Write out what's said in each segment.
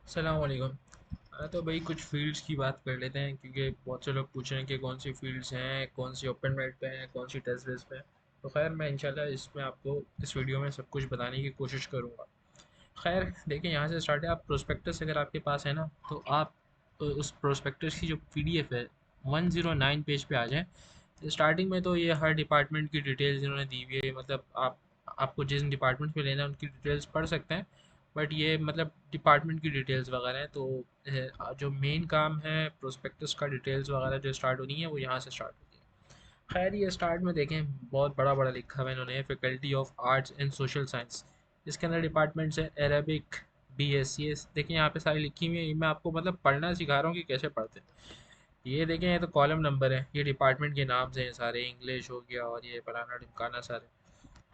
अस्सलाम वालेकुम। तो भाई कुछ फ़ील्ड्स की बात कर लेते हैं क्योंकि बहुत से लोग पूछ रहे हैं कि कौन सी फ़ील्ड्स हैं, कौन सी ओपन मेरिट पे हैं, कौन सी टेस्ट बेस पे हैं। तो खैर मैं इंशाल्लाह इसमें आपको इस वीडियो में सब कुछ बताने की कोशिश करूँगा। खैर देखिए, यहाँ से स्टार्ट है। आप प्रोस्पेक्टस अगर आपके पास है ना, तो आप उस प्रोस्पेक्टस की जो पीडीएफ है 109 पेज पे आ जाएं। स्टार्टिंग में तो ये हर डिपार्टमेंट की डिटेल्स इन्होंने दी हुई है, मतलब आपको जिस डिपार्टमेंट में लेना है उनकी डिटेल्स पढ़ सकते हैं। बट ये मतलब डिपार्टमेंट की डिटेल्स वगैरह हैं, तो जो मेन काम है प्रोस्पेक्टस का डिटेल्स वगैरह जो स्टार्ट होनी है वो यहाँ से स्टार्ट होती है। खैर ये स्टार्ट में देखें, बहुत बड़ा बड़ा लिखा हुआ है इन्होंने, faculty of arts and social science. इसके अंदर डिपार्टमेंट्स है Arabic, B S C S. देखिए यहाँ पे सारी लिखी हुई है, ये मैं आपको मतलब पढ़ना सिखा रहा हूँ कि कैसे पढ़ते हैं। ये देखें, ये तो कॉलम नंबर है, ये डिपार्टमेंट के नाम से हैं सारे, इंग्लिश हो गया और ये फलाना ढिमकाना सारे।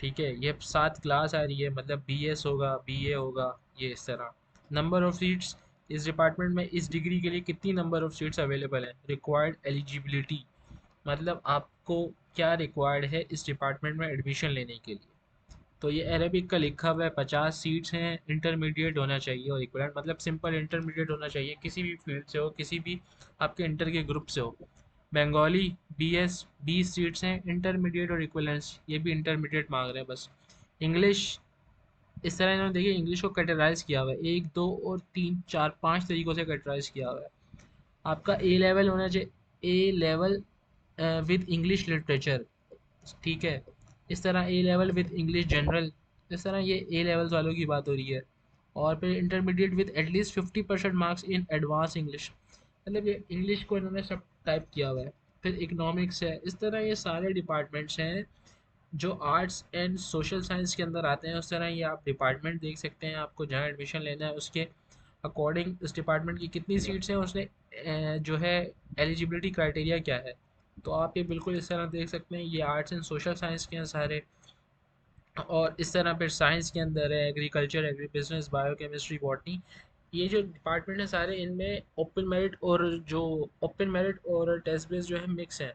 ठीक है, ये 7 क्लास आ रही है, मतलब बीएस होगा, बीए होगा, ये इस तरह। नंबर ऑफ सीट्स इस डिपार्टमेंट में इस डिग्री के लिए कितनी नंबर ऑफ सीट्स अवेलेबल हैं। रिक्वायर्ड एलिजिबिलिटी, मतलब आपको क्या रिक्वायर्ड है इस डिपार्टमेंट में एडमिशन लेने के लिए। तो ये अरेबिक का लिखा हुआ है 50 सीट्स हैं, इंटरमीडिएट होना चाहिए और इक्वलेंट, मतलब सिंपल इंटरमीडिएट होना चाहिए, किसी भी फील्ड से हो, किसी भी आपके इंटर के ग्रुप से हो। बंगाली बीएस 20 सीट्स हैं, इंटरमीडिएट और इक्वलेंस, ये भी इंटरमीडिएट मांग रहे हैं बस। इंग्लिश, इस तरह इन्होंने देखिए इंग्लिश को कैटेगराइज किया हुआ है, एक दो और तीन चार पांच तरीकों से कैटेगराइज किया हुआ है। आपका ए लेवल होना चाहिए, ए लेवल विद इंग्लिश लिटरेचर। ठीक है, इस तरह ए लेवल विद इंग्लिश जनरल, इस तरह ये ए लेवल्स वालों की बात हो रही है। और फिर intermediate with at least 50% marks in advance English, मतलब ये इंग्लिश को इन्होंने सब टाइप किया हुआ है। फिर इकोनॉमिक्स है, इस तरह ये सारे डिपार्टमेंट्स हैं जो आर्ट्स एंड सोशल साइंस के अंदर आते हैं। उस तरह ये आप डिपार्टमेंट देख सकते हैं, आपको जहाँ एडमिशन लेना है उसके अकॉर्डिंग इस डिपार्टमेंट की कितनी सीट्स हैं, उसने जो है एलिजिबिलिटी क्राइटेरिया क्या है। तो आप ये बिल्कुल इस तरह देख सकते हैं, ये आर्ट्स एंड सोशल साइंस के हैं सारे। और इस तरह फिर साइंस के अंदर है agriculture, agri business, biochemistry, botany. ये जो डिपार्टमेंट है सारे, इनमें ओपन मेरिट और जो ओपन मेरिट और टेस्ट बेस जो है मिक्स है।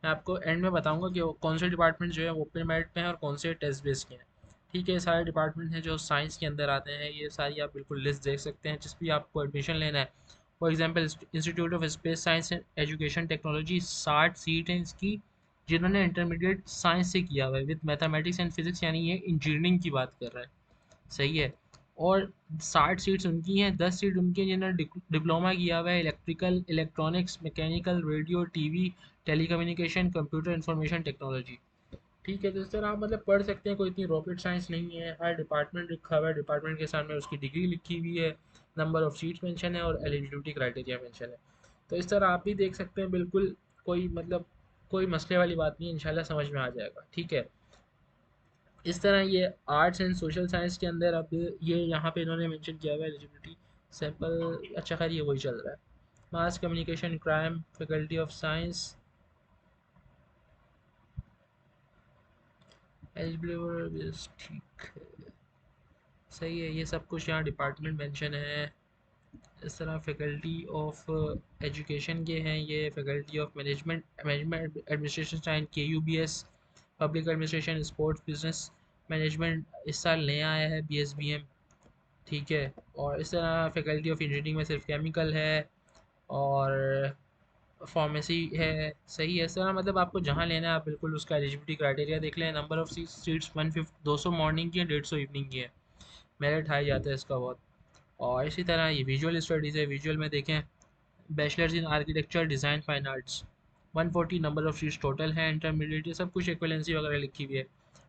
मैं आपको एंड में बताऊंगा कि कौन से डिपार्टमेंट जो है ओपन मेरिट पे हैं और कौन से टेस्ट बेस के हैं। ठीक है, ये सारे डिपार्टमेंट हैं जो साइंस के अंदर आते हैं, ये सारी आप बिल्कुल लिस्ट देख सकते हैं जिस भी आपको एडमिशन लेना है। For example institute of space science and education technology, 60 seat हैं इसकी, जिन्होंने इंटरमीडिएट साइंस से किया हुआ है विद मैथमेटिक्स एंड फिजिक्स, यानी ये इंजीनियरिंग की बात कर रहा है। सही है। और 60 सीट्स उनकी हैं, 10 सीट उनकी हैं जिन्होंने डिप्लोमा किया हुआ है electrical, electronics, mechanical, radio, TV, telecommunication, computer information technology. ठीक है, तो इस तरह आप मतलब पढ़ सकते हैं, कोई इतनी रॉकेट साइंस नहीं है। हर डिपार्टमेंट लिखा हुआ है, डिपार्टमेंट के सामने उसकी डिग्री लिखी हुई है, नंबर ऑफ सीट्स मेंशन है और एलिजिबिलिटी क्राइटेरिया मेंशन है। तो इस तरह आप भी देख सकते हैं, बिल्कुल कोई मतलब कोई मसले वाली बात नहीं है, इंशाल्लाह समझ में आ जाएगा। ठीक है, इस तरह ये आर्ट्स एंड सोशल साइंस के अंदर अब ये यहाँ पे इन्होंने मेंशन किया हुआ है एलिजिबिलिटी सैम्पल। अच्छा खैर ये वही चल रहा है। Mass communication, crime, faculty of science, eligibility, ठीक है, सही है। ये सब कुछ यहाँ डिपार्टमेंट मेंशन है। इस तरह फैकल्टी ऑफ एजुकेशन के हैं, ये faculty of management, management administration science, K U B S, public administration, sports business management, इस साल नया आया है बी एस बी एम। ठीक है, और इस तरह फैकल्टी ऑफ इंजीनियरिंग में सिर्फ केमिकल है और फार्मेसी है। सही है, इस तरह मतलब आपको जहाँ लेना है आप बिल्कुल उसका एलिजिबिलिटी क्राइटेरिया देख लें। नंबर ऑफ सीट्स 150, 200 मॉर्निंग की है, 150 इवनिंग की है। मेरिट हाई जाता है इसका बहुत। और इसी तरह ये विजुअल स्टडीज़ है, विजुअल में देखें bachelors in architecture, design, fine arts, 140 number of seats total है। इंटरमीडिएट ये सब कुछ इक्वलेंसी वगैरह लिखी हुई है।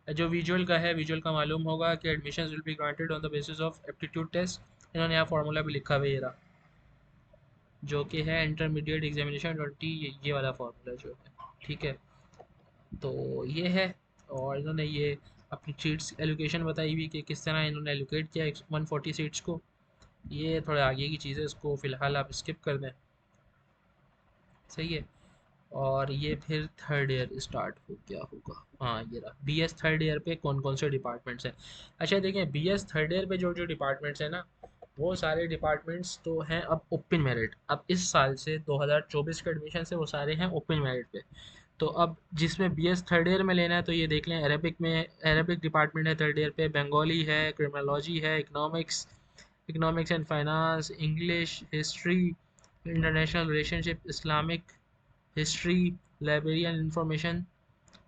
जो विजुअल का है, विजुअल का मालूम होगा कि admission will be granted on the basis of aptitude test. इन्होंने यहाँ फार्मूला भी लिखा हुआ है, ये रहा, जो कि है इंटरमीडिएट एग्जामिनेशन 20, ये वाला फार्मूला जो है। ठीक है, तो ये है। और इन्होंने ये अपनी सीट्स एलोकेशन बताई हुई कि किस तरह इन्होंने एलोकेट किया 140 सीट्स को। ये थोड़े आगे की चीज़ें, इसको फ़िलहाल आप स्किप कर दें। सही है। और ये फिर थर्ड ईयर स्टार्ट हो गया होगा, हाँ ये रहा बी एस थर्ड ईयर पे कौन कौन से डिपार्टमेंट्स हैं। अच्छा देखें, बी एस थर्ड ईयर पे जो जो डिपार्टमेंट्स हैं ना, वो सारे डिपार्टमेंट्स तो हैं अब ओपन मेरिट। अब इस साल से 2024 के एडमिशन से वो सारे हैं ओपन मेरिट पे। तो अब जिसमें बी एस थर्ड ईयर में लेना है तो ये देख लें, अरेबिक में, अरेबिक डिपार्टमेंट है थर्ड ईयर पे, बंगाली है, क्रिमिनोलॉजी है, economics, economics and finance, English, history, international relationship, Islamic history, library and information,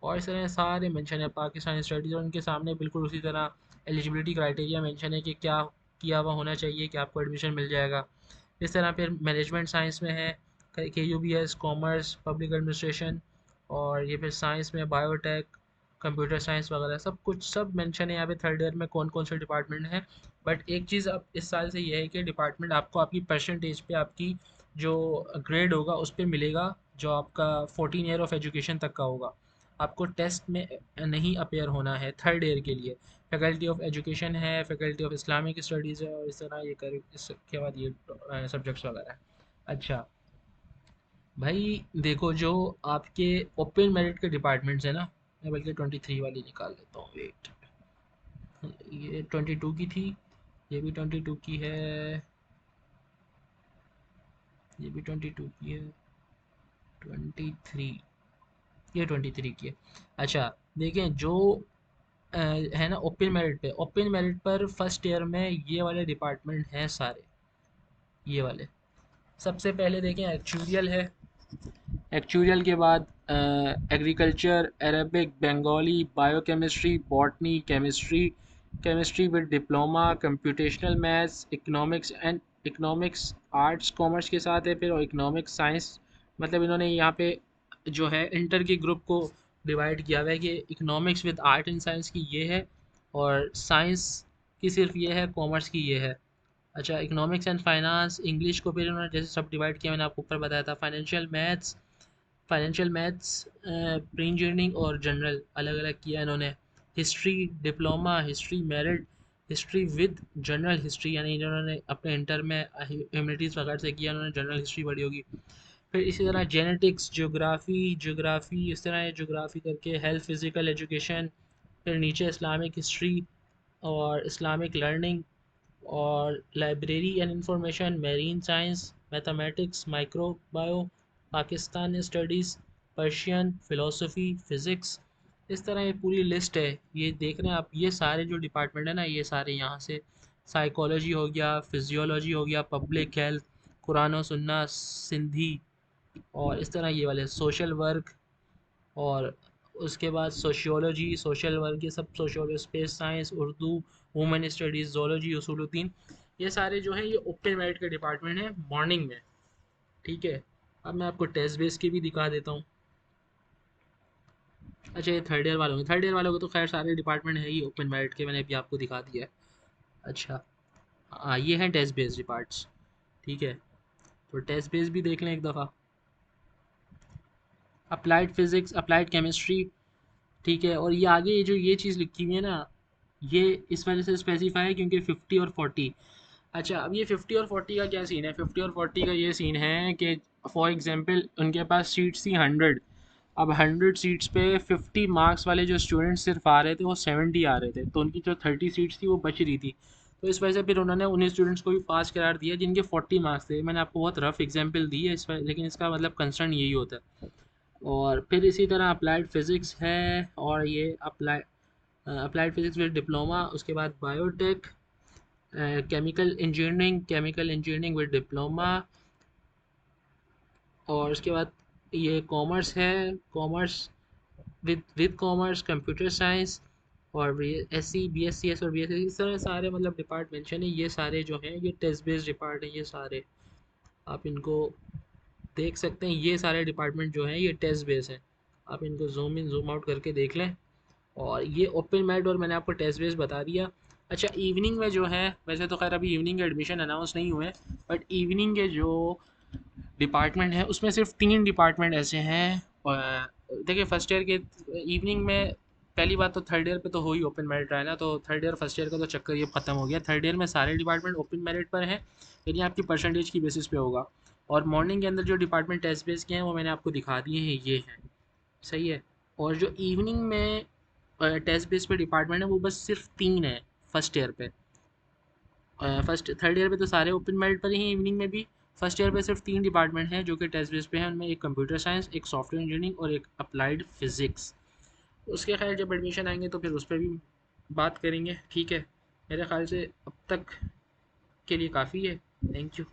और इस तरह सारे मेंशन है। पाकिस्तानी स्टडीज़, और उनके सामने बिल्कुल उसी तरह एलिजिबिलिटी क्राइटेरिया मेंशन है कि क्या किया हुआ होना चाहिए कि आपको एडमिशन मिल जाएगा। इस तरह फिर मैनेजमेंट साइंस में है KUBS, कॉमर्स, पब्लिक एडमिनिस्ट्रेशन, और ये फिर साइंस में बायोटेक, कंप्यूटर साइंस वगैरह सब कुछ सब मेंशन है यहाँ पे थर्ड ईयर में कौन कौन से डिपार्टमेंट हैं। बट एक चीज़ अब इस साल से ये है कि डिपार्टमेंट आपको आपकी परसेंटेज पे आपकी जो ग्रेड होगा उस पर मिलेगा, जो आपका 14 ईयर ऑफ एजुकेशन तक का होगा। आपको टेस्ट में नहीं अपेयर होना है थर्ड ईयर के लिए। फैकल्टी ऑफ एजुकेशन है, फैकल्टी ऑफ इस्लामिक स्टडीज़ है, और इस तरह ये कर इसके बाद ये सब्जेक्ट्स वगैरह है। अच्छा भाई, देखो जो आपके ओपन मेरिट के डिपार्टमेंट्स हैं ना, मैं बल्कि 23 वाली निकाल लेता हूँ, वेट। ये 22 की थी, ये भी 22 की है, ये भी 22 की है, 23, ये 23 की है। अच्छा देखें जो है ना ओपन मेरिट पे, ओपन मेरिट पर फर्स्ट ईयर में ये वाले डिपार्टमेंट हैं सारे, ये वाले। सबसे पहले देखें एक्चुरियल है, एक्चुरियल के बाद agriculture, Arabic, Bengali, biochemistry, botany, chemistry, chemistry with diploma, computational maths, economics and economics arts commerce के साथ है फिर, और इकोनॉमिक्स साइंस। मतलब इन्होंने यहाँ पे जो है इंटर के ग्रुप को डिवाइड किया हुआ है कि economics with art and science की ये है, और साइंस की सिर्फ ये है, कॉमर्स की ये है। अच्छा इकोनॉमिक्स एंड फाइनेंस, इंग्लिश को फिर उन्होंने जैसे सब डिवाइड किया, मैंने आपको ऊपर बताया था। फाइनेंशियल मैथ्स प्री इंजीनियरिंग और जनरल अलग अलग किया इन्होंने। History diploma, history merit, history with general history, यानी इन्होंने अपने इंटर में ह्यूमैनिटीज़ वगैरह से किया, उन्होंने जनरल हिस्ट्री पढ़ी होगी। फिर इसी तरह जेनेटिक्स, ज्योग्राफी इस तरह है, ज्योग्राफी करके हेल्थ, फिजिकल एजुकेशन, फिर नीचे इस्लामिक हिस्ट्री और इस्लामिक लर्निंग, और library and information, marine science, mathematics, microbio, Pakistan studies, Persian, philosophy, physics. इस तरह ये पूरी लिस्ट है, ये देख रहे हैं आप, ये सारे जो डिपार्टमेंट है ना ये सारे यहाँ से। साइकोलॉजी हो गया, फिजियोलॉजी हो गया, पब्लिक हेल्थ, कुरान और सुन्ना, सिंधी, और इस तरह ये वाले सोशल वर्क, और उसके बाद सोशियोलॉजी, सोशल वर्क, ये सब sociology, space science, Urdu, women studies, zoology, उसूलुद्दीन, ये सारे जो हैं ये ओपन मेरिट के डिपार्टमेंट हैं मॉर्निंग में। ठीक है, अब मैं आपको टेस्ट बेस के भी दिखा देता हूँ। अच्छा ये थर्ड ईयर वालों को तो खैर सारे डिपार्टमेंट है ही ओपन मेरिट के, मैंने अभी आपको दिखा दिया है। अच्छा हाँ, ये हैं टेस्ट बेस्ड डिपार्ट्स। ठीक है, तो टेस्ट बेस भी देख लें एक दफ़ा। अप्लाइड फिज़िक्स, अप्लाइड केमिस्ट्री, ठीक है, और ये आगे जो ये चीज़ लिखी हुई है ना, ये इस वजह से स्पेसिफाई है क्योंकि 50 और 40। अच्छा अब ये 50 और 40 का क्या सीन है, 50 और 40 का ये सीन है कि फॉर एग्जांपल उनके पास सीट्स थी 100। अब 100 सीट्स पे 50 मार्क्स वाले जो स्टूडेंट्स सिर्फ आ रहे थे वो 70 आ रहे थे, तो उनकी जो 30 सीट्स थी वो बच रही थी। तो इस वजह से फिर उन्होंने उन्हीं स्टूडेंट्स को भी पास करार दिया जिनके 40 मार्क्स थे। मैंने आपको बहुत रफ एग्जांपल दी है इस वजह, लेकिन इसका मतलब कंसर्न यही होता है। और फिर इसी तरह अप्लाइड फ़िज़िक्स है, और ये अप्लाइड फ़िज़िक्स विद डिप्लोमा, उसके बाद biotech, chemical engineering with diploma, और उसके बाद ये कॉमर्स है, commerce with commerce, computer science, और ये SC BSCS और BSc, इस तरह सारे मतलब डिपार्ट मेंशन है। ये सारे जो हैं ये टेस्ट बेस्ड डिपार्ट हैं, ये सारे आप इनको देख सकते हैं। ये सारे डिपार्टमेंट जो हैं ये टेस्ट बेस्ड हैं, आप इनको जूम इन जूम आउट करके देख लें। और ये ओपन मैट और मैंने आपको टेस्ट बेस बता दिया। अच्छा इवनिंग में जो है, वैसे तो खैर अभी इवनिंग के एडमिशन अनाउंस नहीं हुए, बट इवनिंग के जो डिपार्टमेंट है उसमें सिर्फ 3 डिपार्टमेंट ऐसे हैं। देखिए फर्स्ट ईयर के इवनिंग में, पहली बात तो थर्ड ईयर पे तो हो ही ओपन मेरिट रहा है ना, तो थर्ड ईयर फर्स्ट ईयर का तो चक्कर ये ख़त्म हो गया। थर्ड ईयर में सारे डिपार्टमेंट ओपन मेरिट पर हैं, यानी आपकी परसेंटेज की बेसिस पे होगा। और मॉर्निंग के अंदर जो डिपार्टमेंट टेस्ट बेस के हैं वो मैंने आपको दिखा दिए हैं, ये हैं। सही है। और जो इवनिंग में टेस्ट बेस पे डिपार्टमेंट है वो बस सिर्फ 3 है फर्स्ट ईयर पे। फर्स्ट थर्ड ईयर पे तो सारे ओपन मेरिट पर ही हैं, इवनिंग में भी। फर्स्ट ईयर पे सिर्फ 3 डिपार्टमेंट हैं जो कि टेस्ट बेस पे हैं, उनमें एक कंप्यूटर साइंस, एक सॉफ्टवेयर इंजीनियरिंग और एक अप्लाइड फिज़िक्स। उसके खैर जब एडमिशन आएंगे तो फिर उस पर भी बात करेंगे। ठीक है, मेरे ख्याल से अब तक के लिए काफ़ी है। Thank you.